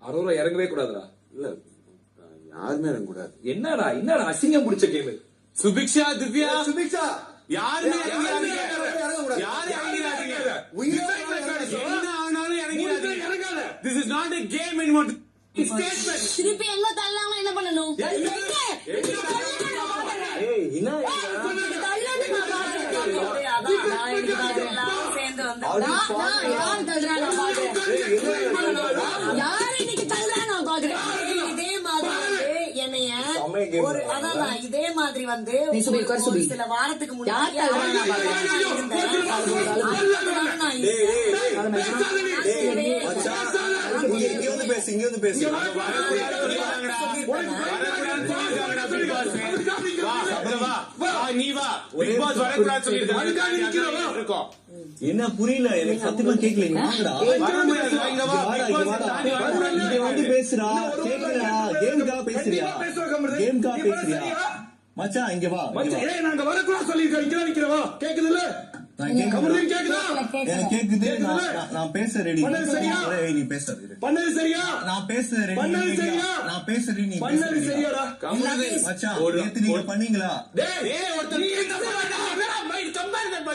அரோரா இறங்கவே கூடாதுடா. இல்ல யாருமே இறங்க கூடாது. என்னடா அசிங்கம் பிடிச்ச கேளு. சுபிக்ஷா, திவ்யா, சுபிக்ஷா யாருமே இறங்கிறாதீங்க. யாரும் இறங்கிறாதீங்க. என்ன ஆனாலும் இறங்கிறாதீங்க. This is not a game anymore. Statement. திருப்பி எங்க தள்ளாம என்ன பண்ணணும்? இதே மாதிரி வந்து சில வாரத்துக்கு முன்னாடி என்ன புரியல எனக்கு சத்தியமா கேக்கல. பேசுறா கேக்குறா கேம்கா பேசுறியா மச்சான் இங்க வா. நாங்க வரக்கூடாது சொல்லிருக்கோம். நிக்கிறவா கேக்குது இல்ல? கேக்குது. நான் பேச ரெடி. நீ பேச பண்ணது சரியா? நான் பேச ரெடி. நான் பேசுறேன் நீ பண்ணது சரியாடா? மச்சான் நேத்து நீங்க பண்ணீங்களா?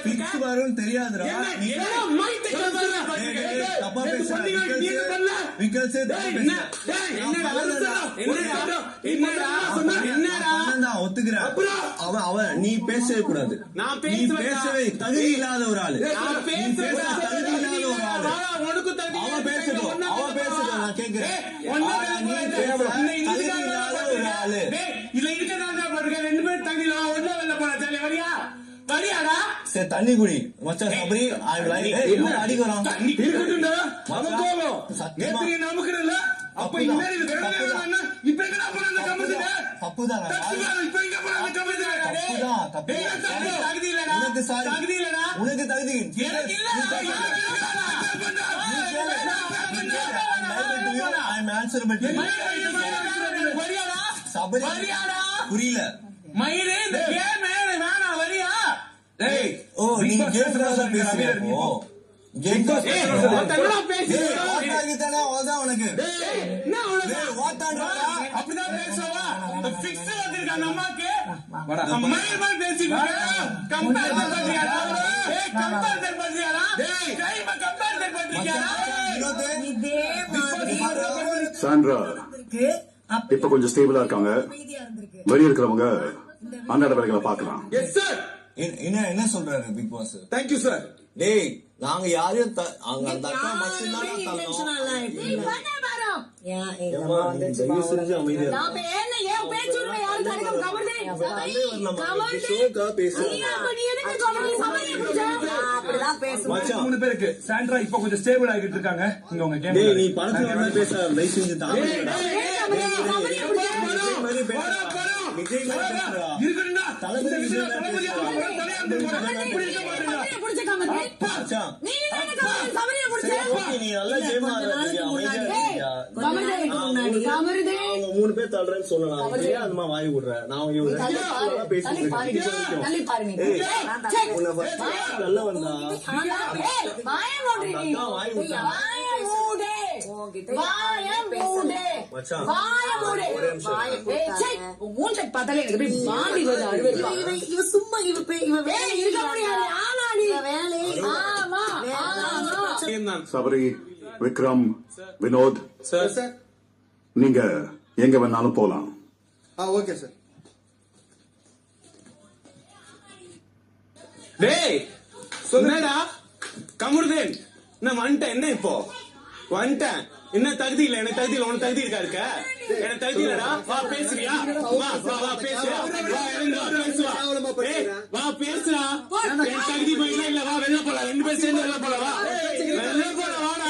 பிக்ஸ் வரும் தெரியாதுடா. தப்பா பேசுற ஒத்துக்கிறேன். அவன் நீ பேசவே கூடாது. நீ பேசவே தகுதி இல்லாத ஒரு ஆளு. தகுதி இல்லாத ஒரு ஆளு. அவன் பேசட்டும். நான் கேட்கிறேன். தகுதி இல்லாத ஒரு ஆளு. இதுல இருக்க ரெண்டு பேரும் தகுதியில ஒன்னும் வெள்ள போன ஜாலியா வரியா? வரியாடா? சரி தண்ணி குடி மச்சான். சபரி அடிக்கிறான். நமக்குறல அப்ப தப்புதான். உனக்கு தகுதி புரியல. மயிலே இந்த கேம் வேணாம் வரியா? ஓ நீங்க கேம் பேசுறீங்க. அப்படிதான் பேசுவா. பிக்ஸ் வந்திருக்காங்க அம்மாக்கு. மயில் பேசிட்டு கம்பேரிசன் பண்றியாடா? கம்பேரிசன் பண்றியாடா? கம்பேரிசன் பண்றியாடா? சாண்ட்ரா இப்ப கொஞ்சம் ஸ்டேபிளா இருக்காங்க. வெளிய இருக்கிறவங்க அன்றாட வேலைகளை பாக்கலாம். என்ன சொல்றாரு பிக் பாஸ்? Thank you sir. டேய் நாங்க யாரையும் அங்க அந்த அக்கா மட்டும்தான் மூணு பேருக்கு சாண்ட்ரா இப்ப கொஞ்சம் ஸ்டேபிள் ஆகிட்டு இருக்காங்க. இங்க உங்க கேம் நீ படத்துல பேச தயவு செஞ்சு மூணு பேர் தள்ளுறேன்னு சொல்லலாம். வாங்கி விடுறேன் நான் நல்ல வந்தா சபரி, விக்ரம், வினோத் சார் நீங்க எங்க வேணாலும் போலாம். Okay sir. டேய் சொன்னடா கமருதேன் நான் வந்துட்டேன். என்ன இப்போ வந்துட்டேன். என்ன தகுதி இல்ல? எனக்கு தகுதி இல்ல. உனக்கு தகுதி இருக்கா? எனக்கு தகுதி இல்லடா. வா பேசுறியா? வா பேசுறியா? வா பேசுறா. எனக்கு தகுதி போயில இல்ல. வா வெளில போலாம். ரெண்டு பேரும் சேர்ந்து வெளில போலாம். வா வெளில போலாம். வாடா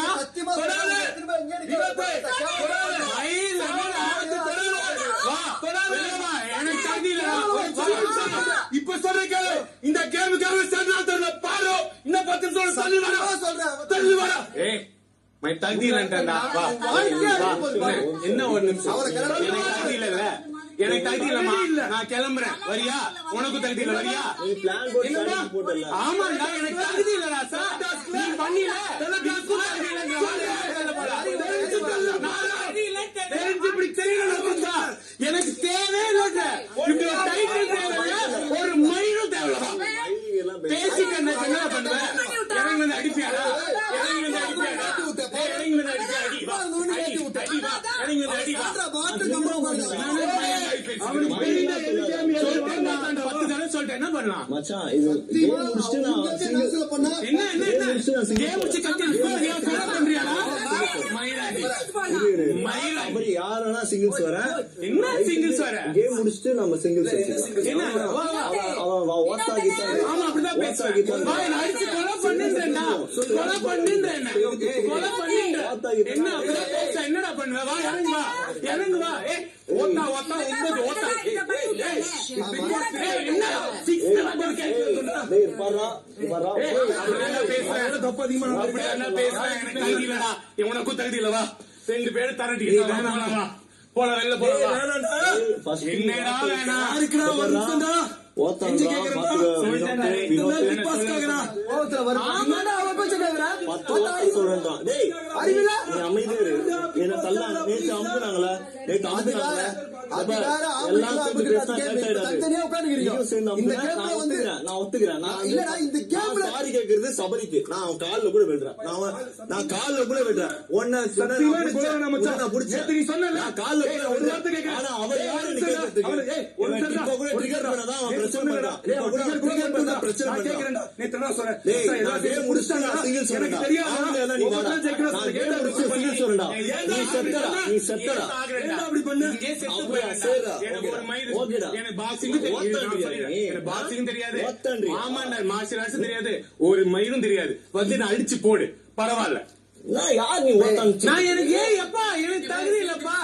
எனக்கு தகுதி இல்லடா. இப்ப சொல்றேன் இந்த கேமுக்காக பாரு. இன்னும் 10 நிமிஷம் தள்ளி வாடா. தகுதி இல்லைன்டா. என்ன ஒரு நிமிஷம். எனக்கு தகுதி இல்ல. எனக்கு தகுதி இல்லமா? நான் கிளம்புறேன். வரியா? உனக்கு தகுதி இல்ல. வரியா? ஆமாண்டா எனக்கு தகுதி இல்லடா சார். நீ பண்ணில மச்சான் இது கேம் முடிச்சுட்டு நான் கேன்சல் பண்ணா என்ன என்ன கேம் முடிச்சுட்டு நான் கேம் முடிச்சு கட்டி பண்றியாடா மயிராடி மயிராடி அப்படி யார் வேணா சிங்கிள்ஸ் வரேன் என்ன சிங்கிள்ஸ் வர கேம் முடிச்சுட்டு நம்ம சிங்கிள்ஸ் என்ன வா வா அவன் வாட்ஸா கிட்ட ஆமா அப்படிதான் பேசுறேன் வா என்ன அடிச்சு கொலை பண்ணின்றேன்டா கொலை பண்ணின்றேன் கொலை பண்ணின்றேன் என்ன அப்படிதான் பேச என்னடா பண்ணுவ வா இறங்கு வா ஏய் ஓட்டா ஓட்டா ஒன்பது ஓட்டா ஏய் என்ன சிக்ஸ் டேய் பாறா பாறா தப்பு அதிகமா பேசுறேன் எனக்கு தகுதி இல்லடா இவனுக்கும் தகுதி இல்ல வா 2 பேரும் தரட்டி வா போல வெளில போறா என்னடா வேணா யாருக்குடா வருதுடா ஓத்தாங்க ஆமாடா அவ பேச்ச கேக்குறா 10 சொல்றேன் டேய் அறிவில நீ அமைதியா இரு என்ன தள்ள நேத்து அமுக்குனாங்களே நேத்து அமுக்குனாங்களே அது வேற எல்லாரும் பேசினா தனியா உட்கார்ந்துக்கிறீங்க இந்த கேம்ல வந்து நான் ஒத்துக்கிறேன் நான் இல்லடா இந்த கேம்ல சாரி கேக்குறது சபரிக்கு நான் அவன் கால்ல கூட விடுறேன் நான் கால்ல கூட விடுறேன் ஒன்ன நான் புடிச்சேன் நீ சொன்னல நான் கால்ல கூட ஒரு வார்த்தை கேக்குறேன் ஆனா அவன் யாருன்னு கேக்குறதுக்கு இப்ப கூட ட்ரிகர் பண்ணதான் அவன் பிரச்சனை பண்றான் இப்ப கூட ட்ரிகர் பண்ணா பிரச்சனை பண்றான் நீ தடா சொல்ற டேய் நான் கேம் முடிச்சா நான் சிங்கிள்ஸ் எனக்கு தெரியாது நீ வாடா நான் கேம் முடிச்சு சிங்கிள்ஸ் வரடா நீ செத்தடா என்ன அப்படி பண்ணு எனக்கு ஒரு மயிறு எனக்கு பாக்ஸிங் தெரியாது எனக்கு பாக்ஸிங் தெரியாது ஆமாண்டா மார்ஷல் ஆர்ட்ஸ் தெரியாது ஒரு மயிரும் தெரியாது வந்து நான் அடிச்சு போடு பரவாயில்ல நான் யார் நீ ஓட்டான் நான் எனக்கு ஏய் அப்பா எனக்கு தகுதி இல்லப்பா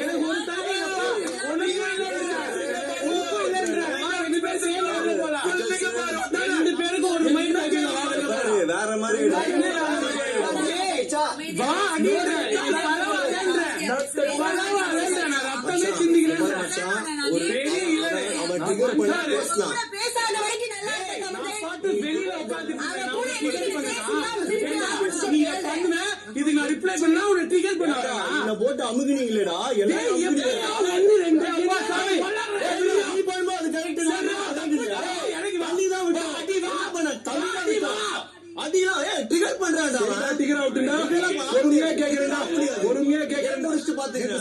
எனக்கு ஒரு தகுதி இல்லப்பா ரெண்டு பேருக்கு ஒரு மயிர் வேற மாதிரி வா அடிக்கிறேன் ரத்தமே சிந்திக்கிறேன் ஒரு அவன் ட்ரிகர் பண்ணா பேசலாம் பேசாத வரைக்கும் நல்லா நான் பாட்டு வெளியில இது நான் ரிப்ளை பண்ணா உன்னை ட்ரிகர் பண்ணாதா என்ன போட்டு அமுகுனீங்களேடா எல்லாம் நீ பண்ணுமா அது கரெக்ட் எனக்கு வண்டிதான் விட்டு அடிலாம் ட்ரிகர் பண்றான்டா டிகர் அவுட்டா பொறுமையா கேக்குறேன்டா பொறுமையா கேக்குறேன் முடிச்சு பாத்துக்கிறேன்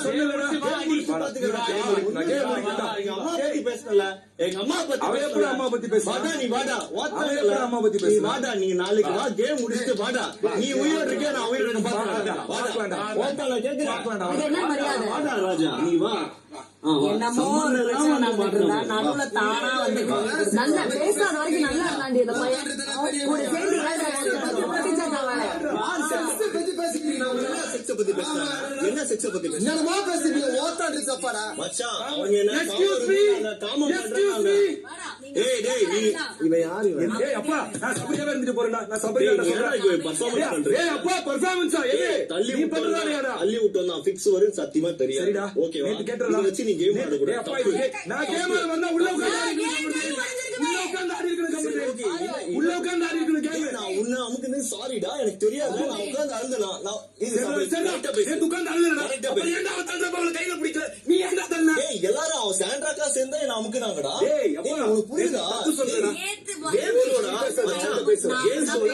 எங்க அம்மா பத்தி அவ எப்படி அம்மா பத்தி பேசுறா? வாடா நீ வாடா அவ எப்படி அம்மா பத்தி பேசுறா? நீ வாடா நீ நாளைக்கு வா கேம் முடிச்சிட்டு வாடா நீ உயிரோட இருக்க நான் உயிரோட இருக்க பாத்துறேன் வாடா நான் கேக்குறேன் வாடா ராஜா நீ வா என்னமோ ஒரு பிரச்சனை நடந்துட்டு இருந்தா நடுவுல தானா வந்து நல்லா பேசாத வரைக்கும் நல்லா இருந்தாண்டி இந்த பையன் கூட சேர்ந்து செக்ஸ் பத்தி பேசுறேன் என்ன செக்ஸ் பத்தி பேசுறேன் என்னமா பேசுறீங்க ஓட்டாடி தப்பாடா மச்சான் அவங்க என்ன காம பண்றாங்க ஏய் டேய் நீ இவன் யாரு இவன் ஏய் அப்பா நான் சபரியாவே இருந்துட்டு போறேன்டா நான் சபரியா நீ என்னடா இவன் பெர்ஃபார்மன்ஸ் பண்ற ஏய் அப்பா பெர்ஃபார்மன்ஸா ஏய் தள்ளி நீ பண்றதானேடா தள்ளி விட்டு நான் ஃபிக்ஸ் வரும் சத்தியமா தெரியாது சரிடா ஓகேவா நேத்து கேட்டறடா இத வச்சு நீ கேம் ஆட கூட ஏய் அப்பா நான் கேம் ஆட வந்தா உள்ள உட்கார்ந்து ஆடி இருக்கணும் உள்ள உட்கார்ந்து ஆடி இருக்கணும் கேம் நான் உன்ன அமுக்குனே சாரிடா எனக்கு தெரியாது நான் உட்கார்ந்து அழுதலாம் நான் இது கரெக்ட்டா பேசு உட்கார்ந்து அழுதுடா அப்ப ஏன்டா அவன் தந்த பால் கையில பிடிக்கல நீ ஏன்டா தந்த ஏய் எல்லாரும் அவன் சாண்ட்ராக்கா சேர்ந்தா என்ன அமுக்குனாங்கடா ஏய் அப்பா உனக்கு புரியுதா தப்பு சொல்றடா கேம்ஸோட மச்சான் பேசுறேன் கேம்ஸோட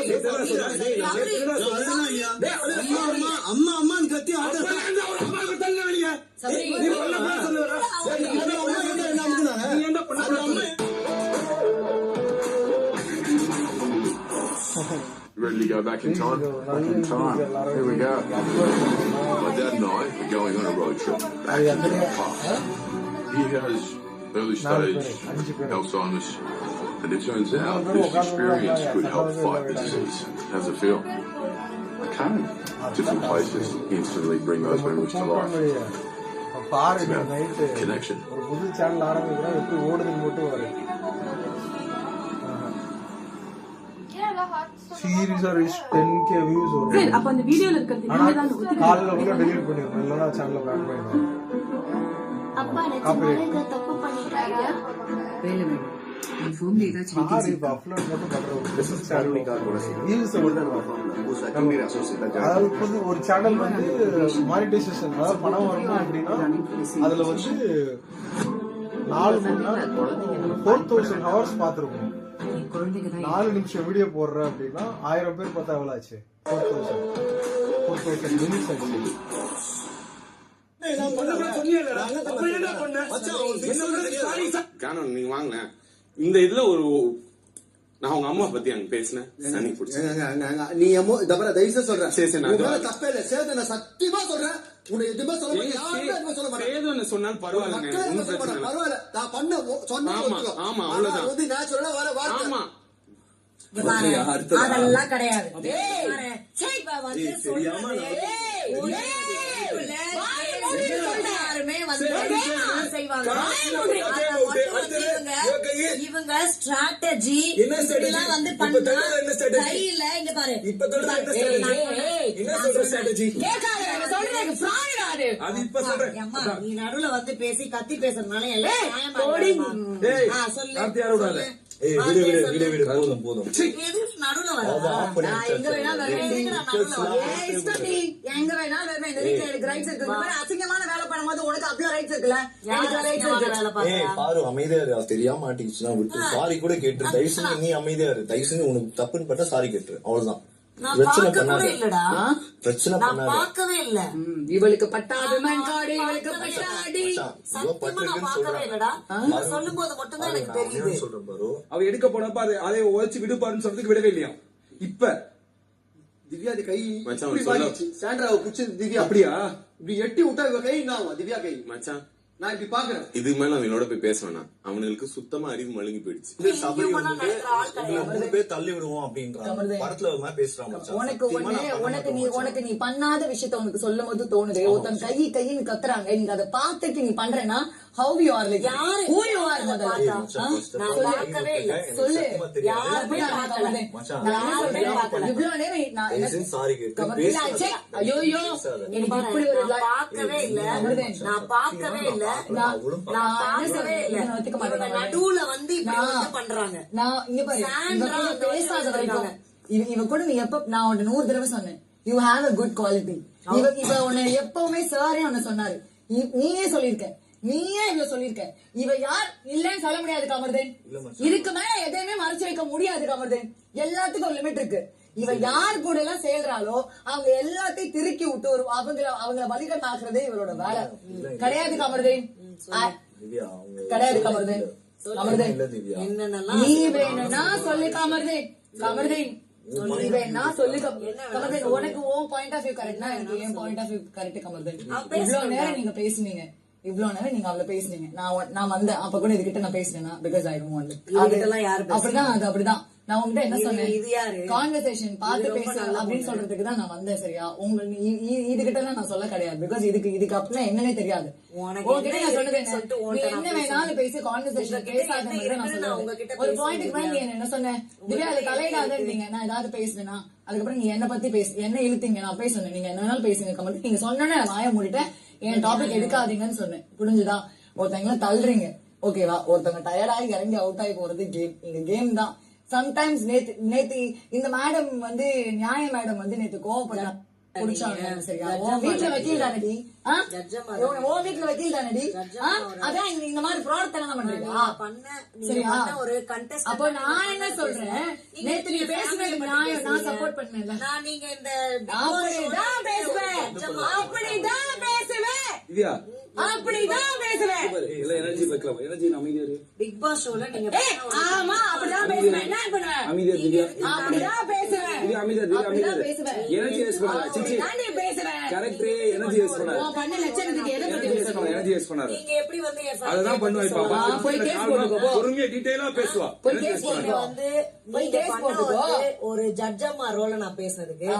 அம்மா அம்மான்னு கத்தி ஆட அம்மாக்கு தள்ள வெளிய நீ பண்ண சொல்லுடா என்ன அமுக்குனாங்க நீ என்ன பண்ண Ready to go back in time? Back in time. Here we go. My dad and I are going on a road trip back into the past. He has early stage Alzheimer's, and it turns out this experience could help fight the disease. How's it feel? I can. Different places instantly bring those memories to life. பாருங்க night Connection. ஒரு புது channel ஆரம்பிக்கிறோம் எப்படி ஓடுதுன்னு மட்டும் வரும் சீரியஸா reach 10k views வரும் அப்ப அந்த வீடியோல இருக்கிறது ஆனா நீங்க தான் ஒத்துக்கிறீங்க. காலைல கூட டெலீட் பண்ணிருக்கோம் இல்லனா சேனலை பேன் பண்ணிடுவோம் அப்பா நிஜமாவே தப்பு பண்ணிட்டாரா சாரி இப்ப அப்லோட் மட்டும் பண்றோம் பிசினஸ் சேனல் வியூஸ் அதாவது வந்து ஒரு சேனல் வந்து மானிட்டைசேஷன் அதாவது பணம் வரணும் அப்படின்னா அதுல வந்து 4 மணி நேரம் 4000 ஹவர்ஸ் பாத்துருக்கோம் 4 நிமிஷம் வீடியோ போடுற அப்படின்னா 1000 பேர் பார்த்தா எவ்வளவு ஆச்சு 4000 மினிட்ஸ் ஆச்சு காரணம் நீங்க வாங்க இந்த இதுல ஒரு நான் உங்க அம்மா பத்தி அங்க பேசினேன் சனி பிடிச்சி நீ தயவுசெய்து சொல்றேன் சரி, நான் உன் மேல தப்பே இல்ல சேது நான் சத்தியமா சொல்றேன் உன்னை எதுவுமே சொல்ல மாட்டேன் யாருமே எதுவுமே சொல்ல மாட்டேன் ஏதோ சொன்னாலும் பரவாயில்ல மக்களே எதுவுமே சொல்ல மாட்டேன் பரவாயில்ல நான் பண்ண சொன்ன ஆமா, ஆமா, அவ்வளவுதான். வந்து நேச்சுரலா வர வார்த்தை ஆமா இங்க பாரு, அதெல்லாம் கிடையாது. பாரு, சரி, இப்ப வந்து சொல்றது, வாயை மூடிட்டு சொல்ற யாருமே வந்து வேணாம் செய்வாங்க. வாயை மூடி. அதை மட்டும் வந்து இவங்க strategy இப்படிலாம் வந்து பண்ணா கையில இங்க பாரு. கேட்காத, நான் சொல்றேன், எனக்கு fraud நானு. அம்மா, நீ நடுவுல வந்து பேசி கத்தி பேசுறதுனால எல்லாம் நியாயமா சொல்லு. போதும் நடுவுல வர எங்க வேணா வருவேன். இந்த வீட்டுல எனக்கு ரைட்ஸ் இருக்கு. இந்த மாதிரி அசிங்கமான வேலை பண்ணும்போது உனக்கு அவ்வளவு ரைட்ஸ் இருக்குல்ல, எனக்கு ரைட்ஸ் இருக்கு. பாரு அமைதியா இரு தெரியாம மாட்டீங்கன்னா விட்டு சாரி கூட கேட்டு தயவு செஞ்சு நீ அமைதியா இரு தயவு செஞ்சு உனக்கு தப்புன்னு பட்டா சாரி கேட்டுரு அவ்வளவுதான் நான் பிரச்சனை பார்க்கவே பண்ணாத இல்லடா. பிரச்சனை நான் பண்ணாத பார்க்கவே இல்ல. இவளுக்கு பட்டாது மேன்காடு, இவளுக்கு பட்டாடி. சத்தியமா நான் பார்க்கவே இல்லடா. சொல்லும் போது மட்டும்தான் எனக்கு தெரியுது. சொல்றேன் பாரு அவ எடுக்க போனப்ப அதை உழைச்சு விடுப்பாருன்னு சொல்றதுக்கு விடவே இல்லையா இப்ப திவ்யா கை மச்சான், இப்படி சொல்ல. பாதிச்சு சாண்ட்ராவை புடிச்சு திவ்யா அப்படியா இப்படி எட்டி விட்டா இவ கை என்ன ஆகும் திவ்யா கை மச்சான் நான் இப்படி பாக்குறேன் இதுக்கு மேல அவனோட போய் பேச வேணாம் அவனுக்கு சுத்தமா அறிவு மழுங்கி போயிடுச்சு சபரி இவனா வந்து நடக்கிற ஆள் கிடையாது. 3 பேர் தள்ளி விடுவோம் அப்படின்றாங்க படத்துல ஒரு மாதிரி பேசுறாங்க மச்சான். உனக்கு சத்தியமா நான் பண்ண மாட்டேன் மச்சான். உனக்கு நீ பண்ணாத விஷயத்த உனக்கு சொல்லும் போது தோணுது. ஒருத்தன் கைன்னு கத்துறாங்க, நீங்க அதை பார்த்துட்டு நீ பண்றேன்னா how you are like who you are முதல்ல நான் பார்க்கவே இல்ல. சொல்லு யாருமே பார்க்கல. நான் சொல்றேன் இவ்வளவு நேரம் நான் என்ன சாரி கேட்டு ஐயோ எனக்கு இப்படி ஒரு பார்க்கவே இல்ல. நான் பார்க்கவே இல்ல. நான் பார்க்கவே இல்ல. நடுவுல வந்து இப்படி பண்றாங்க. நான் இங்க பாரு இவங்க பேசாத வரைக்கும் இவ கூட நீ எப்ப நான் உன்ன 100 தடவை சொன்னேன் you have a good quality. இவ உன்னை எப்பவுமே சாரே உன்னை சொன்னாரு. நீயே சொல்லிருக்க, நீயே இவ்வளவு சொல்லிருக்க. இவ யார் இல்லன்னு சொல்ல முடியாது கமர்தேன். இதுக்கு மேல எதையுமே மறைச்சு வைக்க முடியாது கமர்தேன். எல்லாத்துக்கும் ஒரு லிமிட் இருக்கு. இவ யார் கூட எல்லாம் சேர்றாளோ அவங்க எல்லாத்தையும் திருக்கி விட்டு ஒரு அவங்கள வழிகட்ட ஆக்குறதே இவளோட வேலை கிடையாது கமர்தேன். கிடையாது கமர்தேன். கமர்தேன் நீ வேணும்னா சொல்லு கமர்தேன். கமர்தேன் நீ வேணா சொல்லு கமர்தேன். உனக்கு உன் பாயிண்ட் ஆஃப் வியூ கரெக்ட்னா எனக்கு என் பாயிண்ட் ஆஃப் வியூ கரெக்ட் கமர்தேன். இவ்வளவு நேரம் நீங்க பேசுனீங்க, இவ்வளவு நேரம் நீங்க அவள பேசுனீங்க. நான் வந்தேன் அப்ப கூட இதுகிட்ட நான் பேசினேன்னா பிகாஸ் ஐ டோன்ட் வாண்ட். அப்படிதான் அது அப்படிதான். நான் உங்ககிட்ட என்ன சொன்னேன், கான்வர்சேஷன் பார்த்து பேச அப்படின்னு சொல்றதுக்கு தான் நான் வந்தேன். சரியா இதுகிட்ட எல்லாம் நான் சொல்ல கிடையாது. பிகாஸ் இதுக்கு அப்படின்னா என்னன்னே தெரியாது. உங்ககிட்ட நான் சொன்னது என்ன வேணாலும் பேசி கான்வர்சேஷன் பேசாத நான் சொல்லுவேன். ஒரு பாயிண்ட்டுக்கு மேல நீ என்ன சொன்ன, திவ்யா அது தலையிடாதீங்க. நான் ஏதாவது பேசுனேன்னா அதுக்கப்புறம் நீ என்ன பத்தி என்ன இழுத்தீங்க. நான் போய் சொன்னேன் நீங்க என்ன வேணாலும் பேசுங்க கமெண்ட். நீங்க சொன்னோன்னே வாய மூடிட்டேன். என் டாபிக் எடுக்காதீங்கன்னு சொன்னேன். புரிஞ்சுதா? ஒருத்தவங்க தள்ளுறீங்க ஓகேவா, ஒருத்தவங்க டயர்டாகி இறங்கி அவுட் ஆகி போறது கேம். இங்க கேம் தான். சம்டைம்ஸ் நேத்து இந்த மேடம் வந்து நியாய மேடம் வந்து நேத்து கோவப்பட புடிச்சாங்க. சரியா வீட்டுல வக்கீல் தானடி, வீட்டுல வக்கீல் தானடி. அதான் இந்த மாதிரி ஃப்ராட் தனம் பண்றீங்களா? சரியா அப்போ நான் என்ன சொல்றேன், நேத்து நீ பேசுனதுக்கு நான் சப்போர்ட் பண்ணல. நீங்க இந்த அப்படிதான் பேசுவேன், அப்படிதான் பேசுவேன், அப்படிதான் பேசுவேன். எனர்ஜி வைக்கலாம், எனர்ஜி அமைதியா இரு. பிக் பாஸ் ஷோல நீங்க ஆமா அப்படிதான் பேசுவேன். என்ன பண்ணுவேன்? அமைதியா திவ்யா, அப்படிதான் பேசுவேன். திவ்யா அமைதியா, திவ்யா அமைதியா பேசுவேன். எனர்ஜி வேஸ்ட் பண்ணாத. சிச்சி நானே பேசுவேன். கரெக்ட், எனர்ஜி வேஸ்ட் பண்ணாத. ஓ பண்ண லட்சணத்துக்கு எதை பத்தி பேசுறோம்? எனர்ஜி வேஸ்ட் பண்ணாத. நீங்க எப்படி வந்து அததான் பண்ணுவா. இப்ப போய் கேஸ் போடுங்க. பொறுமையா டீடைலா பேசுவா. போய் கேஸ் போடுங்க. வந்து போய் கேஸ் போடுங்க. ஒரு ஜட்ஜம்மா ரோல நான் பேசுறதுக்கு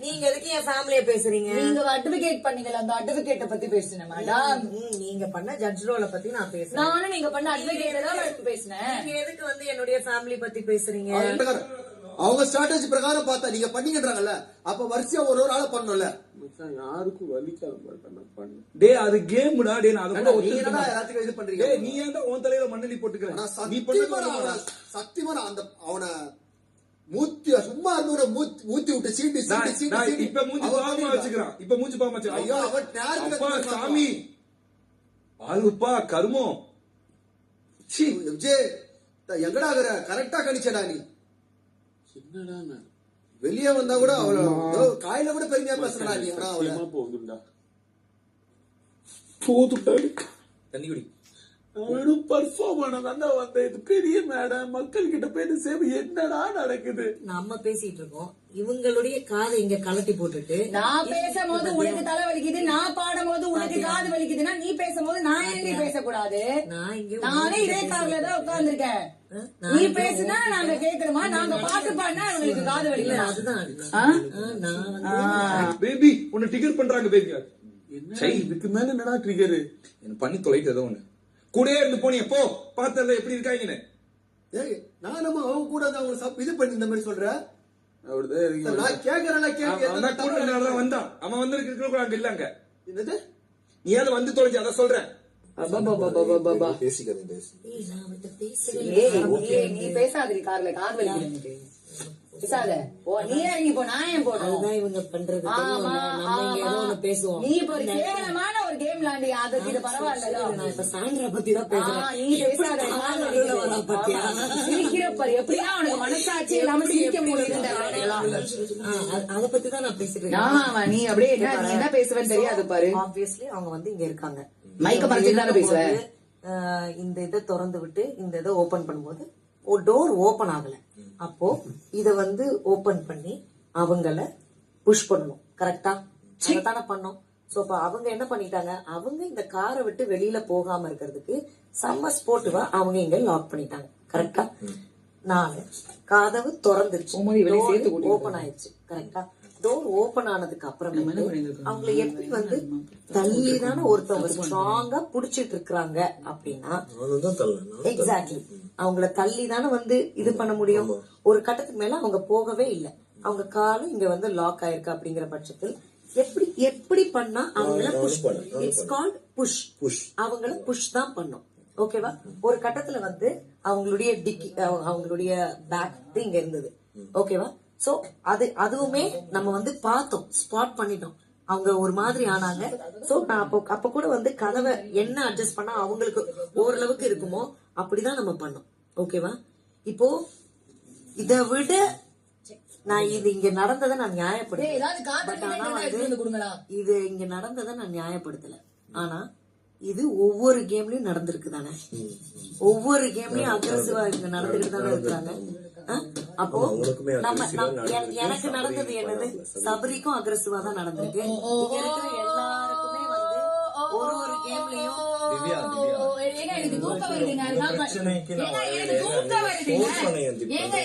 நீங்க எதுக்கு என் ஃபேமிலிய பேசுறீங்க? நீங்க அட்வொகேட் பண்ணீங்கல, அந்த அட்வொகேட்ட பத்தி பேசுனேன் மேடம். நீங்க பண்ண ஜட்ஜ் ரோல பத்தி நான் பேசுறேன். நானும் நீங்க பண்ண அட்வொகேட்ட தான் பேசுனேன். நீங்க எதுக்கு வந்து என்னுடைய ஃபேமிலி பத்தி பேசுறீங்க? அவங்க ஸ்ட்ராட்டஜி பிரகாரம் பார்த்தா நீங்க பண்ணீங்கன்றாங்கல்ல, அப்ப வரிசையா ஒரு ஆள பண்ணணும்ல. யாருக்கும் வலிக்காத டே, அது கேம்டா. டே நான் அத கூட எல்லாத்துக்கும் இது பண்றீங்க. டேய் நீ ஏன்டா உன் தலையில மண்ணெண்ணி போட்டுக்கற? நீ சத்தியமா அந்த அவன மூத்தி சும்மா இருந்த மூத்தி விட்டு சீண்டி இப்ப மூஞ்சி பாவமா வச்சுக்கிறான். இப்ப மூஞ்சி பாவமா வச்சுக்கிறான். ஐயோ அவன் சாமி ஆளுப்பா கருமோ. சீ விஜய் எங்கடா கரெக்டா கணிச்சடா நீ. என்னடா வெளியே வந்தா கூட அவ்வளவு காயில கூட பெருமையா பேசுறா நீ. போதுண்டா தண்ணி குடி. வெறும் பர்ஃபார்ம் ஆனதாண்டா வந்த இது பெரிய மேடம் மக்கள் கிட்ட போய் சேவை என்னடா நடக்குது? நம்ம பேசிட்டு இருக்கோம், இவங்களுடைய காதை இங்க கலட்டி போட்டுட்டு நான் பேசும்போது உனக்கு தலை வலிக்குது, நான் பாடும் போது உனக்கு காது வலிக்குதுன்னா நீ பேசும்போது நான் ஏன் நீ பேசக்கூடாது? நானே இதே காதுல தான் உட்கார்ந்துருக்கேன். நீ பேசுனா நாங்க கேக்குறோமா? நாங்க பாட்டு பாடினா அவங்களுக்கு காது வலிக்கல. அதுதான் பேபி உன்னை டிகர் பண்றாங்க பேபி. இதுக்கு மேல என்னடா ட்ரிகரு? என்ன பண்ணி தொலைட்டு ஏதோ ஒண்ணு கூடயே இருந்து போனீங்க போ பார்த்தல எப்படி இருக்காங்கன்னு. நான் நம்ம அவங்க கூட அவங்க இது பண்ணி இந்த மாதிரி சொல்றேன். நான் கேக்குறேன் வந்தான் அவன் வந்து அங்க இல்லங்க. என்னது நீ அதை வந்து தொலைச்சு அதை சொல்றேன். நீ பேசாதீ கார்ல காது வலிக்குது பேசாத. நீ இறங்கி போ, நான் ஏன் போடுறேன்? இவங்க பண்றது பேசுவோம். நீ இப்ப ஒரு கேவலமான ஒரு கேம் விளையாண்டி அதுக்கு இது பரவாயில்ல. நான் இப்ப சாயந்தரம் பத்தி தான் பேசுறேன். நீ பேசாத. சிரிக்கிறப்ப எப்படியா உனக்கு மனசாட்சி இல்லாம சிரிக்க முடியுது? அத பத்தி தான் நான் பேசிட்டு ஆமா நீ அப்படியே என்ன பேசுவேன்னு தெரியாது பாரு. ஆப்வியஸ்லி அவங்க வந்து இங்க இருக்காங்க. மைக்க மறைச்சிட்டு பேசுவேன். இந்த இதை திறந்து விட்டு இந்த இதை ஓபன் பண்ணும்போது ஒரு டோர் ஓபன் ஆகல. அப்போ இத வந்து ஓபன் பண்ணி அவங்கள புஷ் பண்ணணும். கரெக்டா? தானே பண்ணோம். சோ அப்ப அவங்க என்ன பண்ணிட்டாங்க, அவங்க இந்த காரை விட்டு வெளியில போகாம இருக்கிறதுக்கு செம்ம ஸ்போர்ட்டிவா அவங்க இங்க லாக் பண்ணிட்டாங்க. கரெக்டா? நானு கதவு திறந்துருச்சு, ஓபன் ஆயிடுச்சு. கரெக்டா? டோர் ஓபன் ஆனதுக்கு அப்புறம் அவங்களை எப்படி வந்து தள்ளிதான ஒருத்தவங்க ஸ்ட்ராங்கா புடிச்சிட்டு இருக்காங்க அப்படின்னா, எக்ஸாக்ட்லி அவங்கள தள்ளிதானே வந்து இது பண்ண முடியும். ஒரு கட்டத்துக்கு மேல அவங்க போகவே இல்லை, அவங்க காலும் இங்க வந்து லாக் ஆயிருக்கு. அப்படிங்கிற பட்சத்தில் எப்படி பண்ணா அவங்கள புஷ் பண்ணும். It's called push. அவங்கள புஷ் தான் பண்ணும். ஓகேவா? ஒரு கட்டத்துல வந்து அவங்களுடைய டிக்கி அவங்களுடைய பேக் இங்க இருந்தது. ஓகேவா? சோ அதுவுமே நம்ம வந்து பார்த்தோம், ஸ்பாட் பண்ணிட்டோம். அவங்க ஒரு மாதிரி ஆனாங்க. சோ நான் அப்ப கூட வந்து கதவை என்ன அட்ஜஸ்ட் பண்ணா அவங்களுக்கு ஓரளவுக்கு இருக்குமோ அப்படிதான் நம்ம பண்ணோம். ஓகேவா? இப்போ இத விட நான் இது இங்க நடந்ததை நான் நியாயப்படுத்தல. இது இங்க நடந்ததை நான் நியாயப்படுத்தல. ஆனா இது ஒவ்வொரு கேம்லயும் நடந்திருக்கு தானே. ஒவ்வொரு கேம்லயும் அக்ரெசிவா இங்க நடந்துட்டு தானே இருக்கிறாங்க. அப்போ எனக்கு நடந்தது என்னது, சபரிக்கும் அக்ரெசிவா தான் நடந்திருக்கு. இங்க இருக்கிற எல்லாருக்குமே வந்து ஒரு கேம்லயும் எனக்கு தூக்கம் வருதுங்க.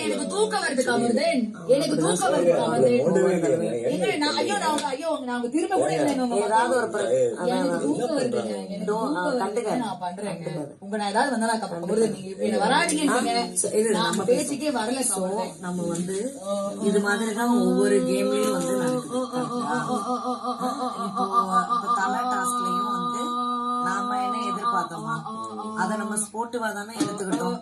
எனக்கு தூக்கம் வருது கமருதேன். எனக்கு தூக்கம் வருது கமருதேன். ஐயோ நாங்க திரும்ப கூட ஏதாவது ஒரு தூக்கம் வருதுங்க. நான் பண்றேன் உங்க நான் ஏதாவது வந்தா நான் கமருதேன். நீங்க வராதீங்க. நம்ம பேசிக்கே வரல. நம்ம வந்து இது மாதிரிதான் ஒவ்வொரு கேம்லயும் வந்து தலை டாஸ்க்லயும் வந்து நாம என்ன எதிர்பார்த்தோமா அத நம்ம ஸ்போர்ட்டிவா தானே எடுத்துக்கிட்டோம்.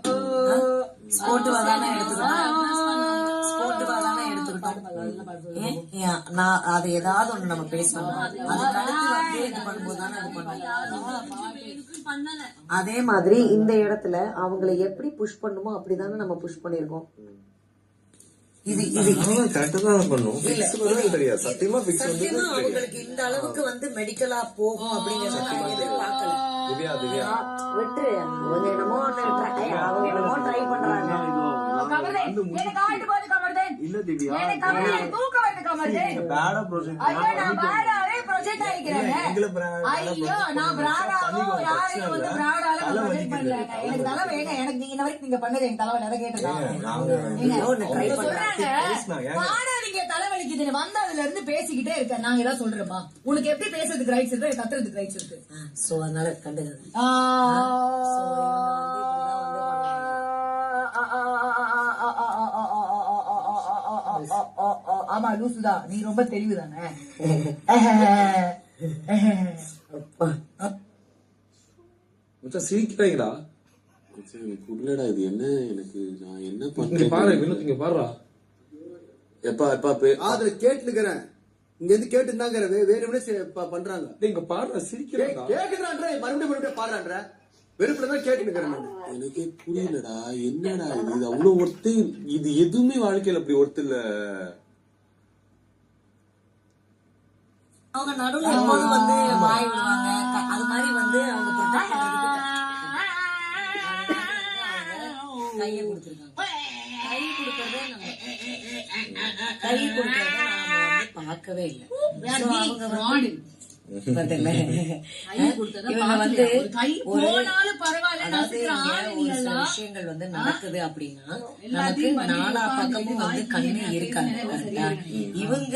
நான் அது ஏதாவது ஒண்ணு நம்ம பேசணும். அதே மாதிரி இந்த இடத்துல அவங்களை எப்படி புஷ் பண்ணுமோ அப்படிதானே நம்ம புஷ் பண்ணிருக்கோம். அவங்களுக்கு இந்த அளவுக்கு வந்து மெடிக்கலா போகும் அப்படிங்கறது எதிர்பார்க்கல. விட்டு அவங்க என்னமோ ட்ரை பண்றாங்க. தலைவலிக்குதுன்னு வந்து அதுல இருந்து பேசிக்கிட்டே இருக்க. நாங்க ஏதாவது சொல்றோமா? உனக்கு எப்படி பேசுறதுக்கு ரைட்ஸ் இருக்கு, கத்துறதுக்கு ரைட்ஸ் இருக்கு. சோ அதனால கண்டுங்க. ஆமா லூசுதா, நீ ரொம்ப தெளிவுதானே. சிரிக்கிறாங்களா? புரியலடா இது என்ன, எனக்கு நான் என்ன பண்றேன் பாரு. எப்பா அதுல கேட்டுக்கிறேன். இங்க இருந்து கேட்டு இருந்தாங்க வேற பண்றாங்க. இங்க பாரு சிரிக்கிறாங்க. கேக்குறான்ற மறுபடியும் பாடுறான்ற வெறுப்புலதான் கேட்டுக்கிறேன். எனக்கே புரியலடா என்னடா இது அவ்வளவு ஒருத்து. இது எதுவுமே வாழ்க்கையில அப்படி ஒருத்து இல்ல. அவங்க நடுவுல எப்போதும் வந்து வாய் விடுவாங்க. அது மாதிரி வந்து அவங்க கையை கொடுத்துருக்காங்க. கை கொடுக்கறத கை கொடுக்கறத நாம வந்து பார்க்கவே இல்லை. அவங்க வந்து விஷயங்கள் வந்து நடக்குது அப்படின்னா நமக்கு நாலா பக்கமும் வந்து கண்ணு இருக்காங்க. இவங்க